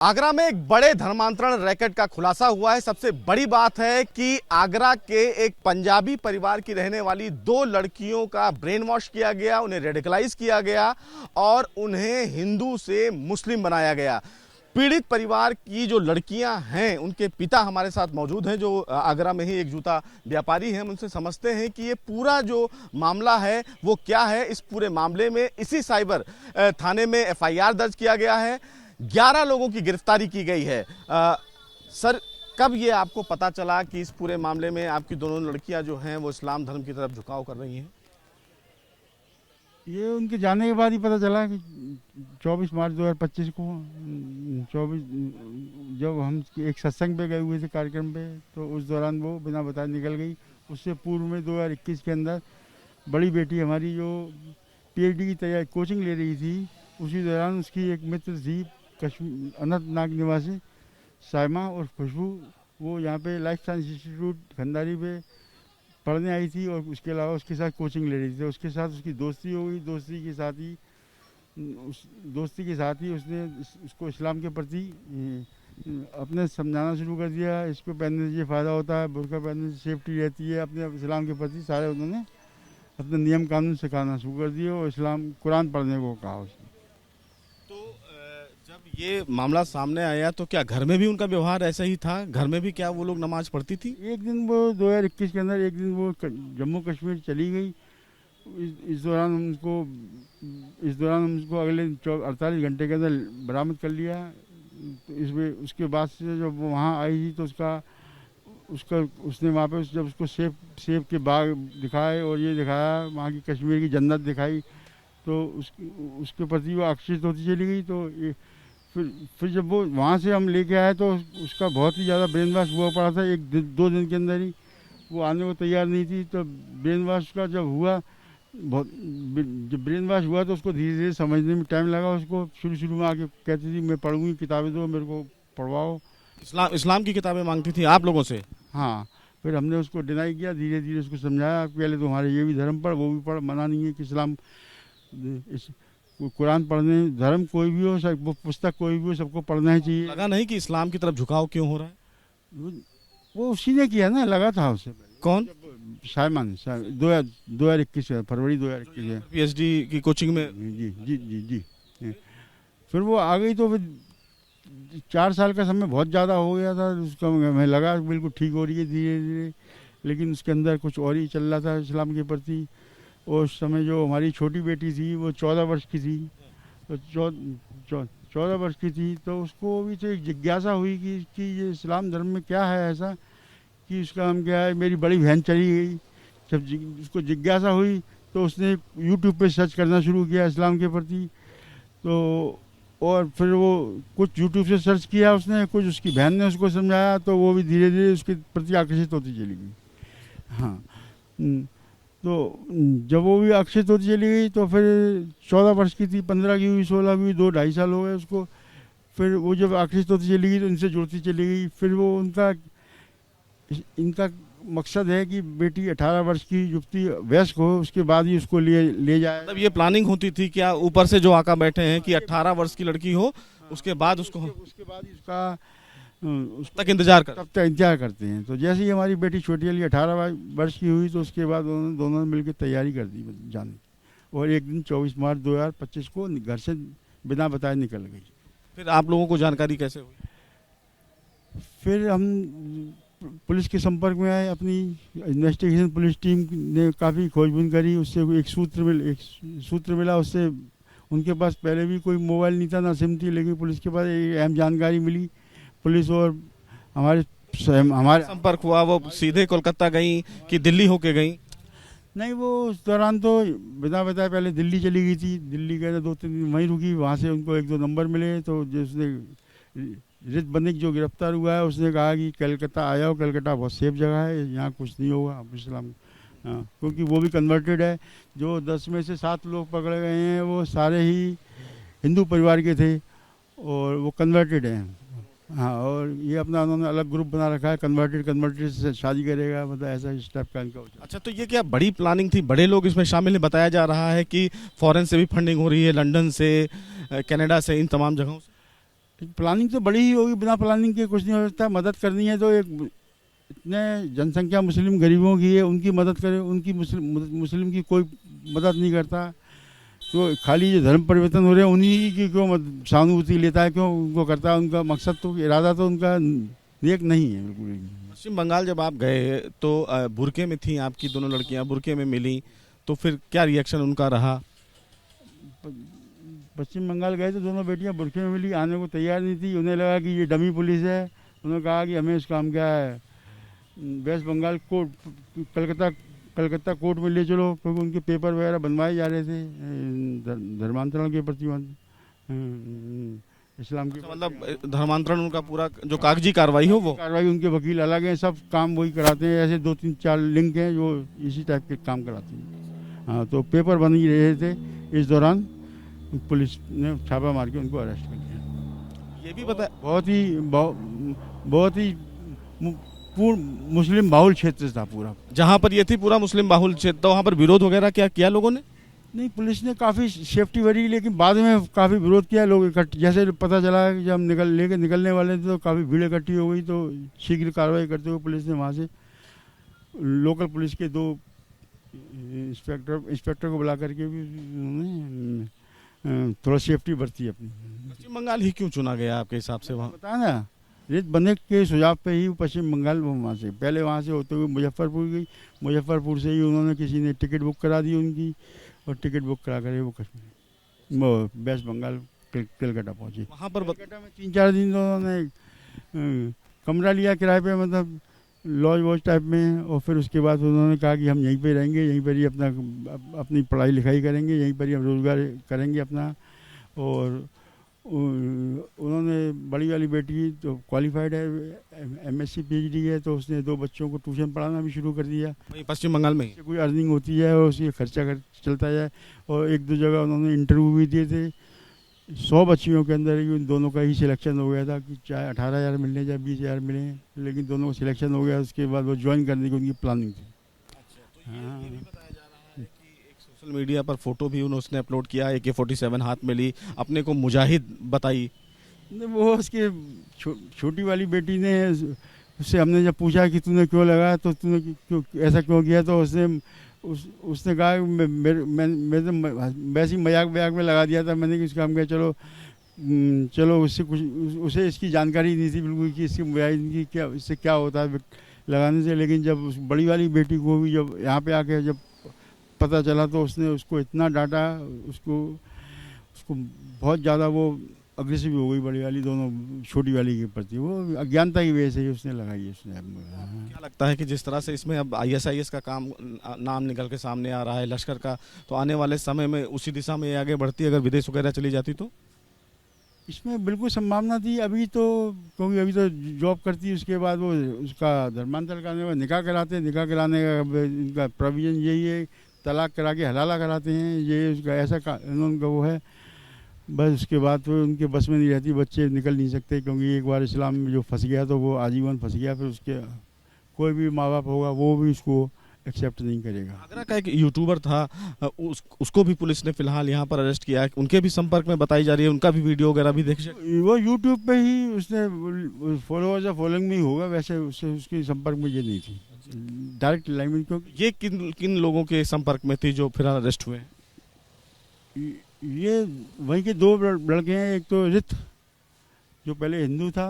आगरा में एक बड़े धर्मांतरण रैकेट का खुलासा हुआ है। सबसे बड़ी बात है कि आगरा के एक पंजाबी परिवार की रहने वाली दो लड़कियों का ब्रेन वॉश किया गया, उन्हें रेडिकलाइज किया गया और उन्हें हिंदू से मुस्लिम बनाया गया। पीड़ित परिवार की जो लड़कियां हैं, उनके पिता हमारे साथ मौजूद हैं, जो आगरा में ही एक जूता व्यापारी हैं। हम उनसे समझते हैं कि ये पूरा जो मामला है वो क्या है। इस पूरे मामले में इसी साइबर थाने में एफआईआर दर्ज किया गया है, 11 लोगों की गिरफ्तारी की गई है। सर, कब ये आपको पता चला कि इस पूरे मामले में आपकी दोनों लड़कियां जो हैं वो इस्लाम धर्म की तरफ झुकाव कर रही हैं? ये उनके जाने के बाद ही पता चला कि 24 मार्च 2025 को 24 जब हम एक सत्संग पे गए हुए थे कार्यक्रम पे, तो उस दौरान वो बिना बताए निकल गई। उससे पूर्व में 2021 के अंदर बड़ी बेटी हमारी जो पीएचडी की तैयारी कोचिंग ले रही थी, उसी दौरान उसकी एक मित्र थी कश्मीर अनंतनाग निवासी साइमा और खुशबू, वो यहाँ पे लाइफ साइंस इंस्टीट्यूट खंडारी पे पढ़ने आई थी और उसके अलावा उसके साथ कोचिंग ले रही थी। उसके साथ उसकी दोस्ती हो गई। दोस्ती के साथ ही उसने उसको इस्लाम के प्रति अपने समझाना शुरू कर दिया। इसको पहनने से ये फ़ायदा होता है, बुर्का पहनने से सेफ्टी रहती है। अपने इस्लाम के प्रति सारे उन्होंने अपने नियम कानून सिखाना शुरू कर दिए और इस्लाम कुरान पढ़ने को कहा उसने। तो जब ये मामला सामने आया तो क्या घर में भी उनका व्यवहार ऐसा ही था? घर में भी क्या वो लोग नमाज पढ़ती थी? एक दिन वो 2021 के अंदर एक दिन वो जम्मू कश्मीर चली गई। इस दौरान हमको अगले 48 घंटे के अंदर बरामद कर लिया। तो इसमें उसके बाद से जब वो वहाँ आई थी तो उसने वहाँ पे जब उसको सेब के बाग दिखाए और ये दिखाया, वहाँ की कश्मीर की जन्नत दिखाई, तो उसके प्रति वो आकर्षित होती चली गई। तो ये फिर जब वो वहाँ से हम लेके आए तो उसका बहुत ही ज़्यादा ब्रेन वॉश हुआ पड़ा था। 1-2 दिन के अंदर ही वो आने को तैयार नहीं थी। तो ब्रेन वॉश का जब ब्रेन वॉश हुआ तो उसको धीरे धीरे समझने में टाइम लगा। उसको शुरू में आके कहती थी मैं पढ़ूंगी, किताबें दो, मेरे को पढ़वाओ। इस्लाम की किताबें मांगती थी आप लोगों से? हाँ, फिर हमने उसको डिनाई किया, धीरे धीरे उसको समझाया पहले तुम्हारे ये भी धर्म पढ़, वो भी पढ़, मना नहीं है कि इस्लाम कुरान पढ़ने, धर्म कोई भी हो, वो पुस्तक कोई भी हो, सबको पढ़ना ही चाहिए। लगा नहीं कि इस्लाम की तरफ झुकाव क्यों हो रहा है? वो उसी ने किया ना, लगा था उससे। कौन? साइमन 2021 फरवरी 2021 पीएचडी की कोचिंग में। जी जी जी जी। फिर वो आ गई तो फिर 4 साल का समय बहुत ज़्यादा हो गया था उसका। हमें लगा बिल्कुल ठीक हो रही है धीरे धीरे, लेकिन उसके अंदर कुछ और ही चल रहा था इस्लाम के प्रति। और उस समय जो हमारी छोटी बेटी थी वो 14 वर्ष की थी। तो 14 वर्ष की थी तो उसको भी तो एक जिज्ञासा हुई कि ये इस्लाम धर्म में क्या है ऐसा कि उसका हम क्या है। मेरी बड़ी बहन चली गई, जब उसको जिज्ञासा हुई तो उसने यूट्यूब पे सर्च करना शुरू किया इस्लाम के प्रति। तो और फिर वो कुछ यूट्यूब से सर्च किया उसने, कुछ उसकी बहन ने उसको समझाया, तो वो भी धीरे धीरे उसके प्रति आकर्षित होती चली गई। हाँ, तो जब वो भी आकर्षित होती चली गई तो फिर 14 वर्ष की थी, 15 की हुई, 16 की हुई, 2-2.5 साल हो गए उसको। फिर वो जब आकर्षित होती चली गई तो इनसे जुड़ती चली गई। फिर वो इनका मकसद है कि बेटी 18 वर्ष की युवती वयस्क हो, उसके बाद ही उसको ले जाए। मतलब ये प्लानिंग होती थी क्या ऊपर से जो आका बैठे हैं कि 18 वर्ष की लड़की हो, उसके बाद उसके बाद ही उसका तब तक इंतजार करते हैं। तो जैसे ही हमारी बेटी छोटी वाली 18 वर्ष की हुई तो उसके बाद दोनों ने मिलकर तैयारी कर दी जाने की। और एक दिन 24 मार्च 2025 को घर से बिना बताए निकल गई। फिर आप लोगों को जानकारी कैसे हुई? फिर हम पुलिस के संपर्क में आए। अपनी इन्वेस्टिगेशन पुलिस टीम ने काफ़ी खोजबीन करी, उससे एक सूत्र मिला। उससे उनके पास पहले भी कोई मोबाइल नहीं था, ना सिम थी, लेकिन पुलिस के पास एक अहम जानकारी मिली। पुलिस और हमारे संपर्क हुआ, वो सीधे कोलकाता गई कि दिल्ली होके गई? नहीं, वो उस दौरान तो बिना बताए पहले दिल्ली चली गई थी। दिल्ली गए 2-3 दिन वहीं रुकी। वहाँ से उनको 1-2 नंबर मिले तो जिसने रित बनिक जो गिरफ्तार हुआ है उसने कहा कि कलकत्ता आ जाओ, कलकत्ता बहुत सेफ जगह है, यहाँ कुछ नहीं होगा आप इस्लाम। हाँ, क्योंकि वो भी कन्वर्टेड है। जो 10 में से 7 लोग पकड़े गए हैं वो सारे ही हिंदू परिवार के थे और वो कन्वर्टेड हैं। हाँ, और ये अपना उन्होंने अलग ग्रुप बना रखा है, कन्वर्टेड से शादी करेगा, मतलब ऐसा इस टाइप का इनका। अच्छा, तो ये क्या बड़ी प्लानिंग थी? बड़े लोग इसमें शामिल हैं? बताया जा रहा है कि फॉरेन से भी फंडिंग हो रही है, लंदन से, कनाडा से, इन तमाम जगहों से। प्लानिंग तो बड़ी ही होगी, बिना प्लानिंग के कुछ नहीं हो सकता। मदद करनी है तो एक इतने जनसंख्या मुस्लिम गरीबों की है, उनकी मदद करें, उनकी मुस्लिम की कोई मदद नहीं करता। तो खाली जो धर्म परिवर्तन हो रहे हैं उन्हीं की क्यों सहानुभूति लेता है, क्यों उनको करता है? उनका मकसद तो, इरादा तो उनका नेक नहीं है बिल्कुल। पश्चिम बंगाल जब आप गए तो बुरके में थी आपकी दोनों लड़कियां, बुरके में मिली, तो फिर क्या रिएक्शन उनका रहा? पश्चिम बंगाल गए तो दोनों बेटियां बुरके में मिली, आने को तैयार नहीं थी। उन्हें लगा कि ये डमी पुलिस है। उन्होंने कहा कि हमें इसका हम क्या है, वेस्ट बंगाल कोर्ट, कलकत्ता कोर्ट में ले चलो, क्योंकि उनके पेपर वगैरह बनवाए जा रहे थे धर्मांतरण के प्रति, इस्लाम के। मतलब धर्मांतरण उनका पूरा जो कागजी कार्रवाई हो वो कार्रवाई, उनके वकील अलग हैं, सब काम वही कराते हैं। ऐसे 2-3-4 लिंक हैं जो इसी टाइप के काम कराते हैं। हाँ, तो पेपर बन ही रहे थे, इस दौरान पुलिस ने छापा मार के उनको अरेस्ट कर लिया। ये भी पता है बहुत ही पूर्ण मुस्लिम बाहुल क्षेत्र था पूरा। जहाँ पर ये थी पूरा मुस्लिम बाहुल क्षेत्र, तो वहाँ पर विरोध वगैरह क्या किया लोगों ने? नहीं, पुलिस ने काफ़ी सेफ्टी भरी, लेकिन बाद में काफ़ी विरोध किया। लोग इकट्ठे, जैसे पता चला कि जब हम निकलने वाले थे तो काफ़ी भीड़ इकट्ठी हो गई। तो शीघ्र कार्रवाई करते हुए पुलिस ने वहाँ से लोकल पुलिस के 2 इंस्पेक्टर को बुला करके भी उन्होंने थोड़ा सेफ्टी बरती अपनी। पश्चिम बंगाल ही क्यों चुना गया आपके हिसाब से? वहाँ बताया ना, रेत बंधक के सुझाव पे ही पश्चिम बंगाल, वहाँ से पहले वहाँ से होते हुए मुजफ्फरपुर गई। मुजफ्फरपुर से ही उन्होंने किसी ने टिकट बुक करा दी उनकी, और टिकट बुक करा कर वो कश्मीर, वो वेस्ट बंगाल कलकत्ता पहुँची। वहाँ पर कलकत्ता में 3-4 दिन उन्होंने कमरा लिया किराए पे, मतलब लॉज वॉज टाइप में। और फिर उसके बाद उन्होंने कहा कि हम यहीं पे रहेंगे, यहीं पर ही अपनी पढ़ाई लिखाई करेंगे, यहीं पर ही हम रोज़गार करेंगे अपना। और उन्होंने बड़ी वाली बेटी तो क्वालिफाइड है, MSc PhD है, तो उसने 2 बच्चों को ट्यूशन पढ़ाना भी शुरू कर दिया। वहीं पश्चिम बंगाल में ही कोई अर्निंग होती है और उसकी खर्चा चलता जाए। और 1-2 जगह उन्होंने इंटरव्यू भी दिए थे। 100 बच्चियों के अंदर ही उन दोनों का ही सिलेक्शन हो गया था, कि चाहे 18,000 मिलने चाहे 20,000 मिले, लेकिन दोनों को सिलेक्शन हो गया। उसके बाद वो ज्वाइन करने की उनकी प्लानिंग थी। तो ये भी बताया जा रहा है कि एक सोशल मीडिया पर फोटो भी उसने अपलोड किया, AK-47 हाथ में ली, अपने को मुजाहिद बताई। वो उसके छोटी वाली बेटी ने, उससे हमने जब पूछा कि तूने क्यों लगाया, तो तूने क्यों ऐसा क्यों किया, तो उसने कहा मैं तो वैसे ही मजाक में लगा दिया था। मैंने किस काम किया, चलो उससे कुछ, उसे इसकी जानकारी नहीं थी बिल्कुल कि इसकी क्या, इससे क्या होता है लगाने से। लेकिन जब उस बड़ी वाली बेटी को भी जब यहाँ पे आके जब पता चला, तो उसने उसको इतना डांटा, उसको बहुत ज़्यादा वो अग्रेसिव हो गई, बड़ी वाली दोनों छोटी वाली के प्रति। वो अज्ञानता की वजह से ही उसने लगाई है। उसने क्या लगता है कि जिस तरह से इसमें अब ISIS का काम नाम निकल के सामने आ रहा है, लश्कर का, तो आने वाले समय में उसी दिशा में आगे बढ़ती, अगर विदेश वगैरह चली जाती तो? इसमें बिल्कुल संभावना थी अभी तो, क्योंकि अभी तो जॉब करती है, उसके बाद वो उसका धर्मांतरण करने में निकाह कराते हैं। निकाह कराने का इनका प्रोविजन यही है, तलाक करा के हलाला कराते हैं, ये उसका ऐसा उनका वो है। बस उसके बाद तो उनके बस में नहीं रहती, बच्चे निकल नहीं सकते, क्योंकि एक बार इस्लाम में जो फंस गया तो वो आजीवन फंस गया। फिर उसके कोई भी माँ बाप होगा वो भी उसको एक्सेप्ट नहीं करेगा। आगरा का एक यूट्यूबर था, उसको भी पुलिस ने फिलहाल यहाँ पर अरेस्ट किया है, उनके भी संपर्क में बताई जा रही है, उनका भी वीडियो वगैरह भी देख सकते। वो यूट्यूब पे ही उसने फॉलोअर्स या फॉलोइंग में ही होगा, वैसे उससे उसके संपर्क में ये नहीं थी डायरेक्ट लाइन में। क्योंकि ये किन लोगों के संपर्क में थी जो फिलहाल अरेस्ट हुए? ये वहीं के 2 लड़के हैं, एक तो रित जो पहले हिंदू था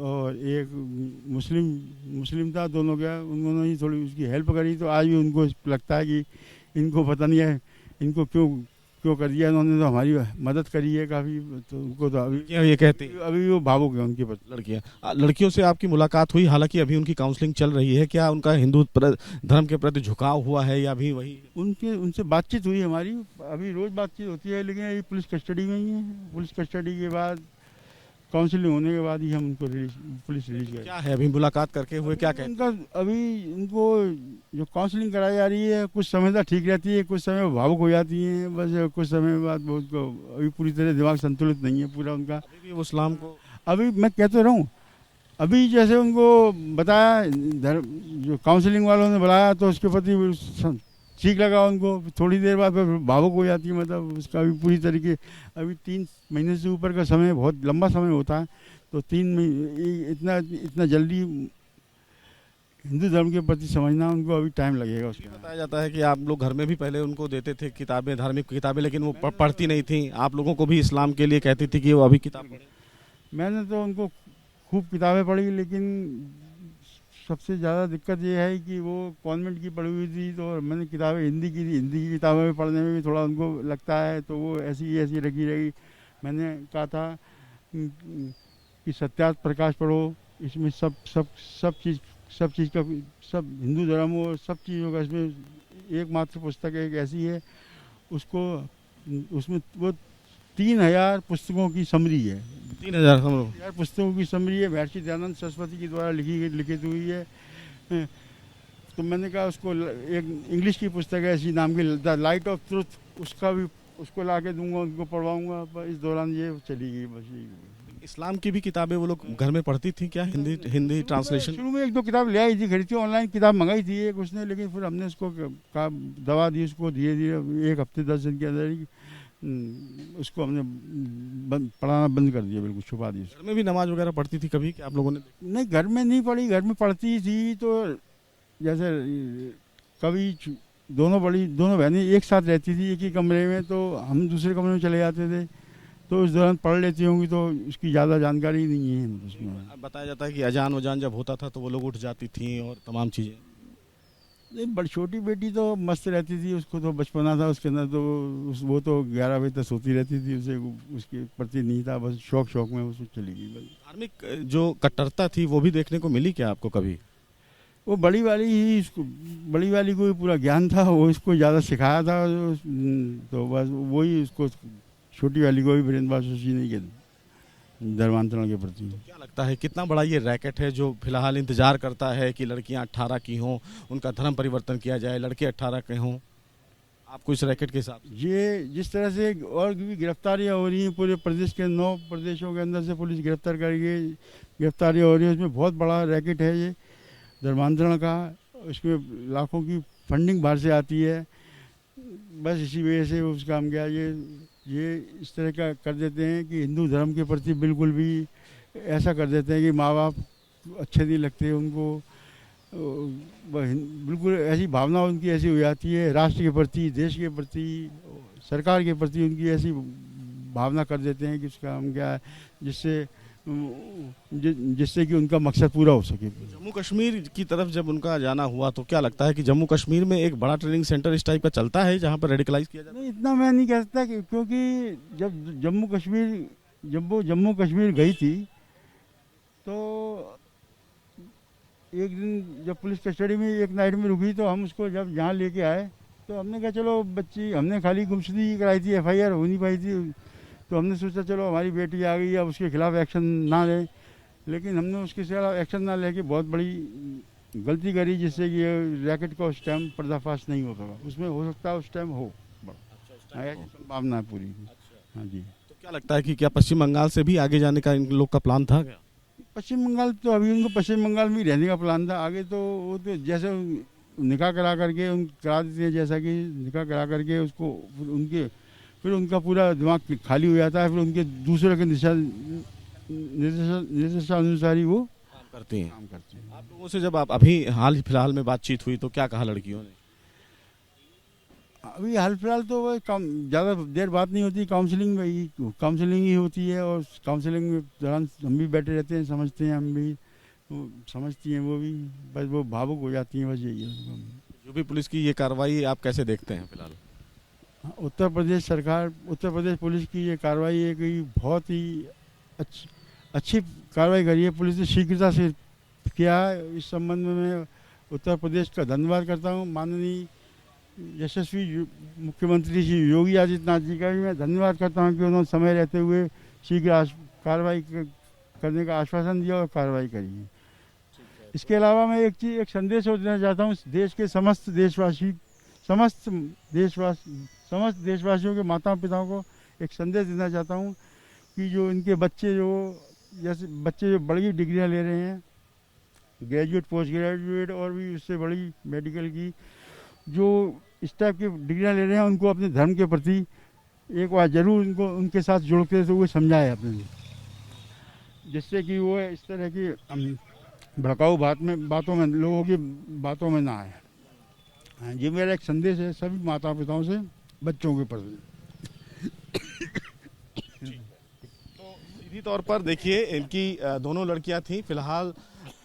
और एक मुस्लिम था। दोनों क्या, उन्होंने ही थोड़ी उसकी हेल्प करी। तो आज भी उनको लगता है कि इनको पता नहीं है इनको क्यों कर दिया, इन्होंने तो हमारी मदद करी है काफ़ी। तो उनको तो अभी ये कहते अभी वो भावुक है उनके प्रति। लड़कियों से आपकी मुलाकात हुई, हालांकि अभी उनकी काउंसलिंग चल रही है, क्या उनका हिंदू धर्म के प्रति झुकाव हुआ है या भी वही? उनसे बातचीत हुई हमारी, अभी रोज़ बातचीत होती है, लेकिन ये पुलिस कस्टडी में ही है। पुलिस कस्टडी के बाद, काउंसलिंग होने के बाद ही हम उनको पुलिस रिलीज करें। क्या है अभी मुलाकात करके हुए, क्या कहते? उनका अभी इनको जो काउंसलिंग कराई जा रही है, कुछ समय तक ठीक रहती है, कुछ समय भावुक हो जाती हैं। बस कुछ समय बाद उनको अभी पूरी तरह दिमाग संतुलित नहीं है पूरा उनका। अभी भी वो इस्लाम को, अभी मैं कहते रहूँ, अभी जैसे उनको बताया जो काउंसलिंग वालों ने बुलाया, तो उसके प्रति ठीक लगा उनको, थोड़ी देर बाद फिर भावुक हो जाती है, मतलब उसका भी पूरी तरीके। अभी 3 महीने से ऊपर का समय बहुत लंबा समय होता है, तो 3 महीने इतना इतना जल्दी हिंदू धर्म के प्रति समझना उनको अभी टाइम लगेगा उसके बाद। बताया जाता है कि आप लोग घर में भी पहले उनको देते थे किताबें, धार्मिक किताबें, लेकिन वो पढ़ती नहीं थी, आप लोगों को भी इस्लाम के लिए कहती थी कि वो अभी किताब पढ़ें। मैंने तो उनको खूब किताबें पढ़ी, लेकिन सबसे ज़्यादा दिक्कत ये है कि वो कॉन्वेंट की पढ़ी हुई थी, तो मैंने किताबें हिंदी की थी, हिंदी की किताबें में पढ़ने में भी थोड़ा उनको लगता है, तो वो ऐसी ऐसी रखी रही। मैंने कहा था कि सत्यार्थ प्रकाश पढ़ो, इसमें सब सब सब चीज़ का, सब हिंदू धर्म और सब चीज़ों का इसमें एकमात्र पुस्तक एक ऐसी है, उसको उसमें वो 3000 पुस्तकों की समरी है। 3000 हम लोग। 3000 पुस्तकों की समरी है, महर्षि दयानंद सरस्वती के द्वारा लिखित हुई है। तो मैंने कहा उसको एक इंग्लिश की पुस्तक है ऐसी नाम की, द लाइट ऑफ ट्रुथ, उसको ला के दूंगा, उनको पढ़वाऊंगा। इस दौरान ये चली गई बस यही। इस्लाम की भी किताबें वो लोग घर में पढ़ती थी क्या, हिंदी हिंदी ट्रांसलेशन? शुरू में 1-2 किताब ले आई थी, खरीदी थी, ऑनलाइन किताब मंगाई थी एक उसने, लेकिन फिर हमने उसको कहा, दवा दी उसको, धीरे धीरे 1 हफ्ते 10 दिन के अंदर ही उसको हमने पढ़ाना बंद कर दिया, बिल्कुल छुपा दिया। घर में भी नमाज वगैरह पढ़ती थी कभी कि आप लोगों ने? नहीं, घर में नहीं पढ़ी, घर में पढ़ती थी तो जैसे कभी दोनों बहनें एक साथ रहती थी एक ही कमरे में, तो हम दूसरे कमरे में चले जाते थे, तो उस दौरान पढ़ लेती होंगी, तो उसकी ज़्यादा जानकारी नहीं है उसमें। अब बताया जाता है कि अजान वजान जब होता था तो वो लोग उठ जाती थी और तमाम चीज़ें। नहीं, बड़ी छोटी बेटी तो मस्त रहती थी, उसको तो बचपना था उसके अंदर, तो वो तो 11 बजे तक सोती रहती थी, उसे उसके प्रति नहीं था, बस शौक में उसको चली गई बस। धार्मिक जो कट्टरता थी वो भी देखने को मिली क्या आपको कभी? वो बड़ी वाली को भी पूरा ज्ञान था, वो इसको ज़्यादा सिखाया था, तो बस वही उसको छोटी वाली को भी ब्रेन वॉश उसी नहीं किया धर्मांतरण के प्रति। तो क्या लगता है कितना बड़ा ये रैकेट है जो फिलहाल इंतजार करता है कि लड़कियां 18 की हों, उनका धर्म परिवर्तन किया जाए, लड़के 18 के हों? आपको इस रैकेट के हिसाब से ये जिस तरह से और भी गिरफ्तारियां हो रही हैं, पूरे प्रदेश के 9 प्रदेशों के अंदर से पुलिस गिरफ्तार करेगी, गिरफ्तारियां हो रही हैं, उसमें बहुत बड़ा रैकेट है ये धर्मांतरण का। उसमें लाखों की फंडिंग बाहर से आती है, बस इसी वजह से उस काम किया। ये इस तरह का कर देते हैं कि हिंदू धर्म के प्रति बिल्कुल भी ऐसा कर देते हैं कि माँ बाप अच्छे नहीं लगते उनको, बिल्कुल ऐसी भावना उनकी ऐसी हो जाती है, राष्ट्र के प्रति, देश के प्रति, सरकार के प्रति उनकी ऐसी भावना कर देते हैं कि उसका हम क्या है, जिससे कि उनका मकसद पूरा हो सके। जम्मू कश्मीर की तरफ जब उनका जाना हुआ तो क्या लगता है कि जम्मू कश्मीर में एक बड़ा ट्रेनिंग सेंटर इस टाइप का चलता है जहाँ पर रेडिकलाइज किया जाता है? नहीं, इतना मैं नहीं कह सकता क्योंकि जब जम्मू कश्मीर गई थी तो एक दिन जब पुलिस कस्टडी में एक नाइट में रुकी, तो हम उसको जब यहाँ लेके आए तो हमने कहा चलो बच्ची, हमने खाली गुमशुदगी कराई थी, FIR हो नहीं पाई थी, तो हमने सोचा चलो हमारी बेटी आ गई, अब उसके खिलाफ एक्शन ना लें, लेकिन हमने उसके खिलाफ एक्शन ना लेके बहुत बड़ी गलती करी, जिससे कि रैकेट का उस टाइम पर्दाफाश नहीं हो सका। उसमें हो सकता है उस टाइम हो, ऐसी संभावना है पूरी। हाँ जी। तो क्या लगता है कि क्या पश्चिम बंगाल से भी आगे जाने का इन लोग का प्लान था क्या? पश्चिम बंगाल तो अभी उनको पश्चिम बंगाल में ही रहने का प्लान था, आगे तो वो तो जैसे निकाह करा करके करा देते हैं, जैसा कि निकाह करा करके उसको फिर उनका पूरा दिमाग खाली हो जाता है, फिर उनके दूसरे के निर्देशानुसार ही वो काम करती हैं। हैं। आप लोगों से जब आप अभी हाल फिलहाल में बातचीत हुई तो क्या कहा लड़कियों ने? अभी हाल फिलहाल तो वह ज़्यादा देर बात नहीं होती, काउंसलिंग ही होती है, और काउंसलिंग में दौरान हम भी बैठे रहते हैं, समझते हैं, हम भी समझती हैं, वो भी बस वो भावुक हो जाती हैं, बस यही है। जो भी पुलिस की ये कार्रवाई आप कैसे देखते हैं फिलहाल? उत्तर प्रदेश पुलिस की ये कार्रवाई है कि बहुत ही अच्छी कार्रवाई करी है पुलिस ने, शीघ्रता से किया है। इस संबंध में मैं उत्तर प्रदेश का धन्यवाद करता हूँ। माननीय यशस्वी मुख्यमंत्री श्री योगी आदित्यनाथ जी का भी मैं धन्यवाद करता हूँ कि उन्होंने समय रहते हुए शीघ्र कार्रवाई करने का आश्वासन दिया और कार्रवाई करी है। इसके अलावा मैं एक संदेश और देना चाहता हूँ देश के समस्त देशवासियों के माताओं पिताओं को एक संदेश देना चाहता हूँ कि जो इनके बच्चे जो बड़ी डिग्रियाँ ले रहे हैं, ग्रेजुएट, पोस्ट ग्रेजुएट और भी उससे बड़ी मेडिकल की, जो इस टाइप की डिग्रियाँ ले रहे हैं, उनको अपने धर्म के प्रति एक बार जरूर उनको उनके साथ जोड़ के तो वो समझाए अपने लिए, जिससे कि वो इस तरह की भड़काऊ बातों में लोगों की बातों में ना आए। हाँ, ये मेरा एक संदेश है सभी माता पिताओं से बच्चों के प्रति। तो सीधी तौर पर देखिए, इनकी दोनों लड़कियां थीं, फिलहाल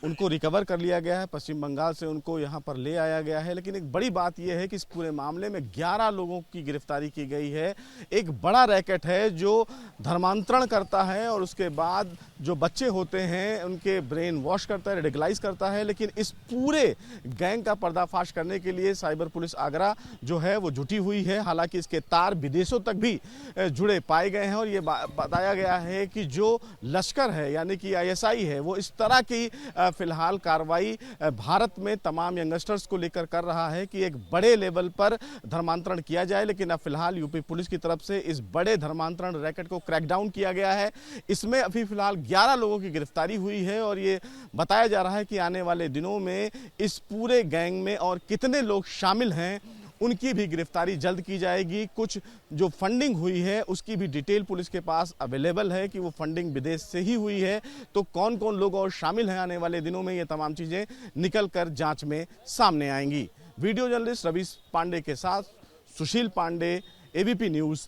उनको रिकवर कर लिया गया है, पश्चिम बंगाल से उनको यहाँ पर ले आया गया है। लेकिन एक बड़ी बात यह है कि इस पूरे मामले में 11 लोगों की गिरफ्तारी की गई है। एक बड़ा रैकेट है जो धर्मांतरण करता है और उसके बाद जो बच्चे होते हैं उनके ब्रेन वॉश करता है, रेडिकलाइज करता है। लेकिन इस पूरे गैंग का पर्दाफाश करने के लिए साइबर पुलिस आगरा जो है वो जुटी हुई है। हालांकि इसके तार विदेशों तक भी जुड़े पाए गए हैं और ये बताया गया है कि जो लश्कर है यानी कि ISI है वो इस तरह की फिलहाल कार्रवाई भारत में तमाम यंगस्टर्स को लेकर कर रहा है कि एक बड़े लेवल पर धर्मांतरण किया जाए। लेकिन अब फिलहाल यूपी पुलिस की तरफ से इस बड़े धर्मांतरण रैकेट को क्रैकडाउन किया गया है। इसमें अभी फिलहाल 11 लोगों की गिरफ्तारी हुई है और ये बताया जा रहा है कि आने वाले दिनों में इस पूरे गैंग में और कितने लोग शामिल हैं उनकी भी गिरफ्तारी जल्द की जाएगी। कुछ जो फंडिंग हुई है उसकी भी डिटेल पुलिस के पास अवेलेबल है कि वो फंडिंग विदेश से ही हुई है। तो कौन कौन लोग और शामिल हैं आने वाले दिनों में, ये तमाम चीज़ें निकल कर जांच में सामने आएंगी। वीडियो जर्नलिस्ट रवि पांडे के साथ सुशील पांडे, ABP न्यूज़।